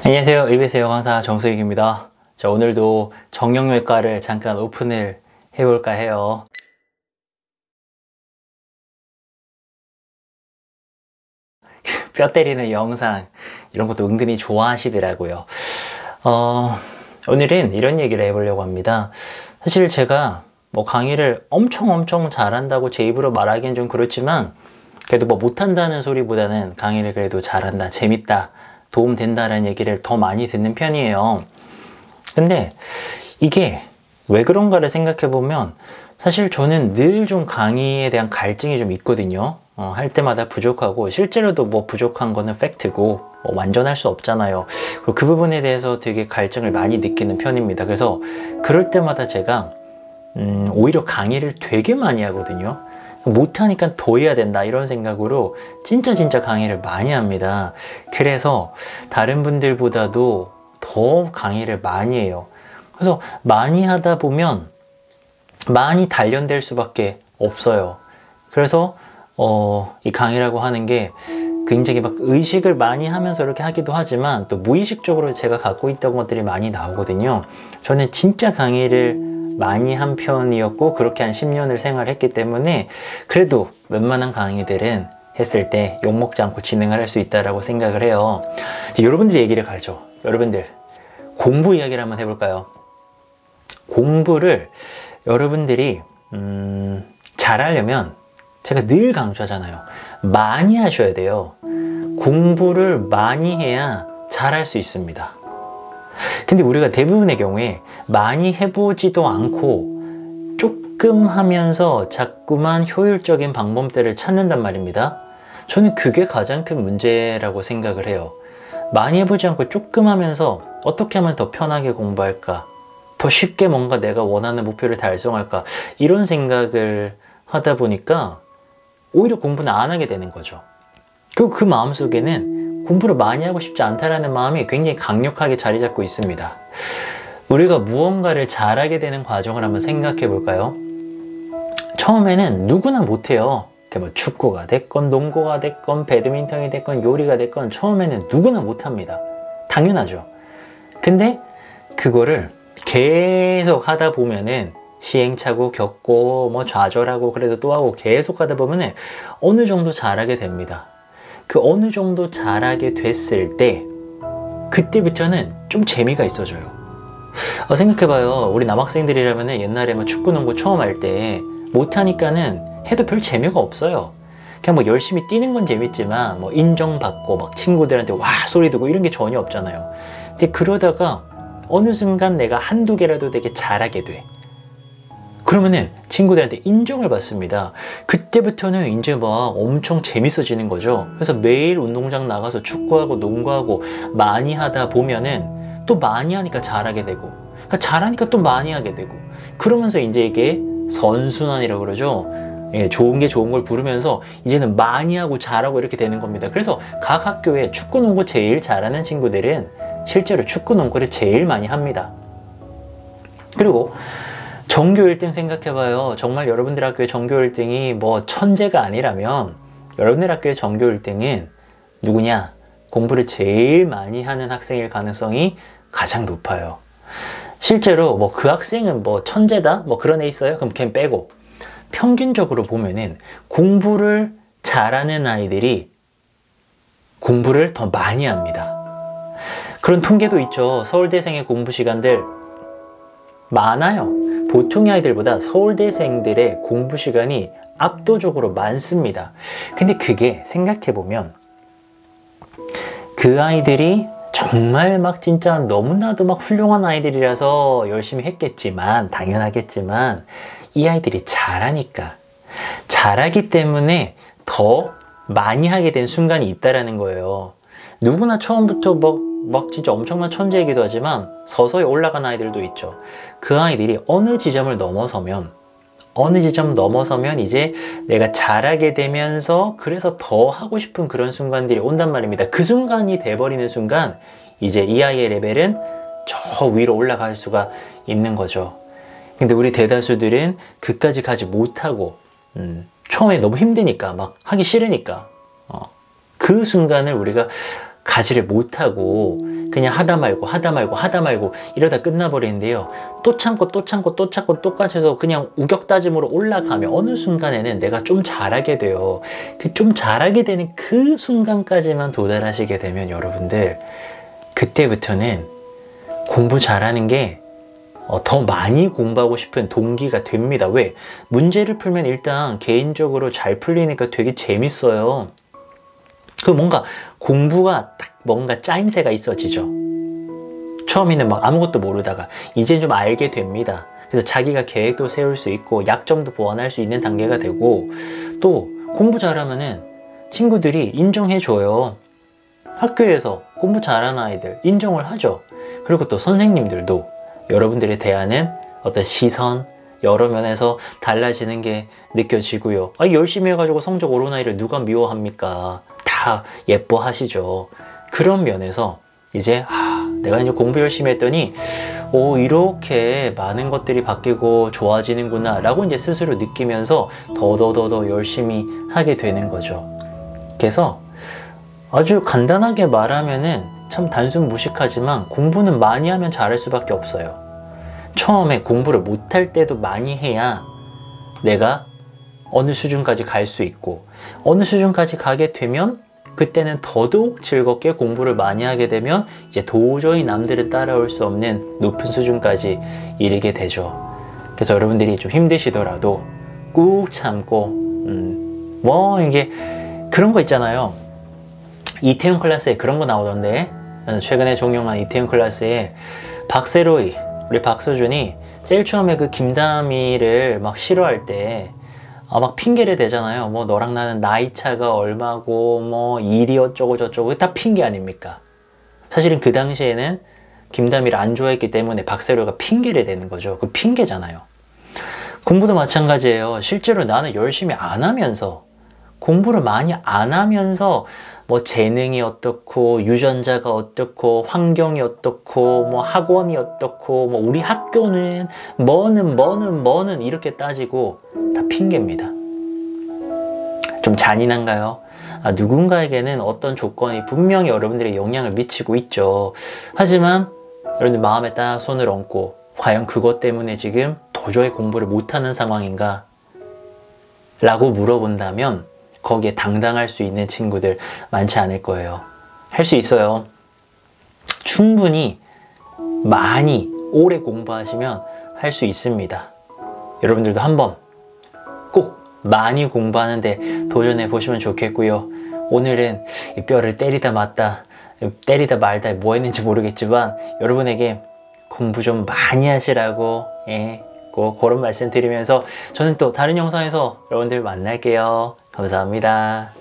안녕하세요. EBS 영강사 정수익입니다. 자, 오늘도 정형외과를 잠깐 오픈을 해볼까 해요. 뼈 때리는 영상 이런 것도 은근히 좋아하시더라고요. 오늘은 이런 얘기를 해보려고 합니다. 사실 제가 강의를 엄청 잘한다고 제 입으로 말하기엔 좀 그렇지만, 그래도 못한다는 소리보다는 강의를 그래도 잘한다, 재밌다, 도움된다라는 얘기를 더 많이 듣는 편이에요. 근데 이게 왜 그런가를 생각해보면, 사실 저는 늘 좀 강의에 대한 갈증이 좀 있거든요. 할 때마다 부족하고, 실제로도 부족한 거는 팩트고, 완전할 수 없잖아요. 그 부분에 대해서 되게 갈증을 많이 느끼는 편입니다. 그래서 그럴 때마다 제가 오히려 강의를 되게 많이 하거든요. 못하니까 더 해야 된다, 이런 생각으로 진짜 강의를 많이 합니다. 그래서 다른 분들보다도 더 강의를 많이 해요. 그래서 많이 하다 보면 많이 단련될 수밖에 없어요. 그래서 이 강의라고 하는 게 굉장히 의식을 많이 하면서 이렇게 하기도 하지만, 또 무의식적으로 제가 갖고 있던 것들이 많이 나오거든요. 저는 진짜 강의를 많이 한 편이었고, 그렇게 한 10년을 생활했기 때문에 그래도 웬만한 강의들은 했을 때 욕먹지 않고 진행을 할 수 있다고 생각을 해요. 이제 여러분들이 얘기를 가죠. 여러분들, 공부 이야기를 한번 해볼까요? 공부를 여러분들이 잘하려면 제가 늘 강조하잖아요. 많이 하셔야 돼요. 공부를 많이 해야 잘할 수 있습니다. 근데 우리가 대부분의 경우에 많이 해보지도 않고 조금 하면서 자꾸만 효율적인 방법들을 찾는단 말입니다. 저는 그게 가장 큰 문제라고 생각을 해요. 많이 해보지 않고 조금 하면서 어떻게 하면 더 편하게 공부할까? 더 쉽게 뭔가 내가 원하는 목표를 달성할까? 이런 생각을 하다 보니까 오히려 공부는 안 하게 되는 거죠. 그리고 그 마음속에는 공부를 많이 하고 싶지 않다라는 마음이 굉장히 강력하게 자리 잡고 있습니다. 우리가 무언가를 잘하게 되는 과정을 한번 생각해 볼까요? 처음에는 누구나 못해요. 축구가 됐건 농구가 됐건 배드민턴이 됐건 요리가 됐건 처음에는 누구나 못합니다. 당연하죠. 근데 그거를 계속 하다 보면은 시행착오 겪고 좌절하고 그래도 또 하고 계속 하다 보면은 어느 정도 잘하게 됩니다. 그 어느 정도 잘하게 됐을 때 그때부터는 좀 재미가 있어져요. 생각해봐요. 우리 남학생들이라면 옛날에 축구 농구 처음 할 때 못하니까는 해도 별 재미가 없어요. 그냥 열심히 뛰는 건 재밌지만 인정받고 친구들한테 와 소리 듣고 이런 게 전혀 없잖아요. 근데 그러다가 어느 순간 내가 한두 개라도 되게 잘하게 돼. 그러면은 친구들한테 인정을 받습니다. 그때부터는 이제 엄청 재밌어지는 거죠. 그래서 매일 운동장 나가서 축구하고 농구하고 많이 하다 보면은 또 많이 하니까 잘하게 되고, 잘하니까 또 많이 하게 되고, 그러면서 이제 이게 선순환이라고 그러죠. 예, 좋은 게 좋은 걸 부르면서 이제는 많이 하고 잘하고 이렇게 되는 겁니다. 그래서 각 학교에 축구 농구 제일 잘하는 친구들은 실제로 축구 농구를 제일 많이 합니다. 그리고 전교 1등 생각해봐요. 정말 여러분들 학교의 전교 1등이 천재가 아니라면 여러분들 학교의 전교 1등은 누구냐? 공부를 제일 많이 하는 학생일 가능성이 가장 높아요. 실제로 그 학생은 천재다? 그런 애 있어요? 그럼 걔는 빼고 평균적으로 보면은 공부를 잘하는 아이들이 공부를 더 많이 합니다. 그런 통계도 있죠. 서울대생의 공부 시간들 많아요. 보통의 아이들보다 서울대생들의 공부 시간이 압도적으로 많습니다. 근데 그게 생각해보면 그 아이들이 정말 진짜 너무나도 훌륭한 아이들이라서 열심히 했겠지만, 당연하겠지만 이 아이들이 잘하니까, 잘하기 때문에 더 많이 하게 된 순간이 있다라는 거예요. 누구나 처음부터 진짜 엄청난 천재이기도 하지만 서서히 올라간 아이들도 있죠. 그 아이들이 어느 지점을 넘어서면 이제 내가 잘하게 되면서 그래서 더 하고 싶은 그런 순간들이 온단 말입니다. 그 순간이 돼버리는 순간 이제 이 아이의 레벨은 저 위로 올라갈 수가 있는 거죠. 근데 우리 대다수들은 그까지 가지 못하고 처음에 너무 힘드니까 하기 싫으니까 그 순간을 우리가 가지를 못하고 그냥 하다 말고 이러다 끝나버리는데요. 또 참고 똑같이 해서 그냥 우격다짐으로 올라가면 어느 순간에는 내가 좀 잘하게 돼요. 그 좀 잘하게 되는 그 순간까지만 도달하시게 되면 여러분들 그때부터는 공부 잘하는 게 더 많이 공부하고 싶은 동기가 됩니다. 왜? 문제를 풀면 일단 개인적으로 잘 풀리니까 되게 재밌어요. 그 뭔가 공부가 딱 뭔가 짜임새가 있어지죠. 처음에는 막 아무것도 모르다가 이제는 좀 알게 됩니다. 그래서 자기가 계획도 세울 수 있고 약점도 보완할 수 있는 단계가 되고, 또 공부 잘하면은 친구들이 인정해줘요. 학교에서 공부 잘하는 아이들 인정을 하죠. 그리고 또 선생님들도 여러분들에 대하는 어떤 시선, 여러 면에서 달라지는 게 느껴지고요. 열심히 해가지고 성적 오른 아이를 누가 미워합니까? 다 예뻐하시죠. 그런 면에서 이제 내가 이제 공부 열심히 했더니 이렇게 많은 것들이 바뀌고 좋아지는구나 라고 이제 스스로 느끼면서 더 열심히 하게 되는 거죠. 그래서 아주 간단하게 말하면은 참 단순 무식하지만 공부는 많이 하면 잘할 수밖에 없어요. 처음에 공부를 못할 때도 많이 해야 내가 어느 수준까지 갈 수 있고, 어느 수준까지 가게 되면 그때는 더더욱 즐겁게 공부를 많이 하게 되면 이제 도저히 남들을 따라올 수 없는 높은 수준까지 이르게 되죠. 그래서 여러분들이 좀 힘드시더라도 꾹 참고 이게 그런 거 있잖아요. 이태원 클래스에 그런 거 나오던데, 최근에 종영한 이태원 클래스에 박세로이, 우리 박수준이 제일 처음에 그 김다미를 막 싫어할 때 막 핑계를 대잖아요. 뭐 너랑 나는 나이 차가 얼마고 뭐 일이 어쩌고 저쩌고, 다 핑계 아닙니까? 사실은 그 당시에는 김다미를 안 좋아했기 때문에 박세로가 핑계를 대는 거죠. 그 핑계잖아요. 공부도 마찬가지예요. 실제로 나는 열심히 안 하면서, 공부를 많이 안 하면서 뭐 재능이 어떻고 유전자가 어떻고 환경이 어떻고 뭐 학원이 어떻고 뭐 우리 학교는 뭐는 이렇게 따지고 다 핑계입니다. 좀 잔인한가요? 누군가에게는 어떤 조건이 분명히 여러분들의 영향을 미치고 있죠. 하지만 여러분들 마음에 딱 손을 얹고 과연 그것 때문에 지금 도저히 공부를 못하는 상황인가? 라고 물어본다면 거기에 당당할 수 있는 친구들 많지 않을 거예요. 할 수 있어요. 충분히 많이 오래 공부하시면 할 수 있습니다. 여러분들도 한번 꼭 많이 공부하는데 도전해 보시면 좋겠고요. 오늘은 이 뼈를 때리다 말다 뭐 했는지 모르겠지만 여러분에게 공부 좀 많이 하시라고 꼭 그런 말씀 드리면서 저는 또 다른 영상에서 여러분들 만날게요. 감사합니다.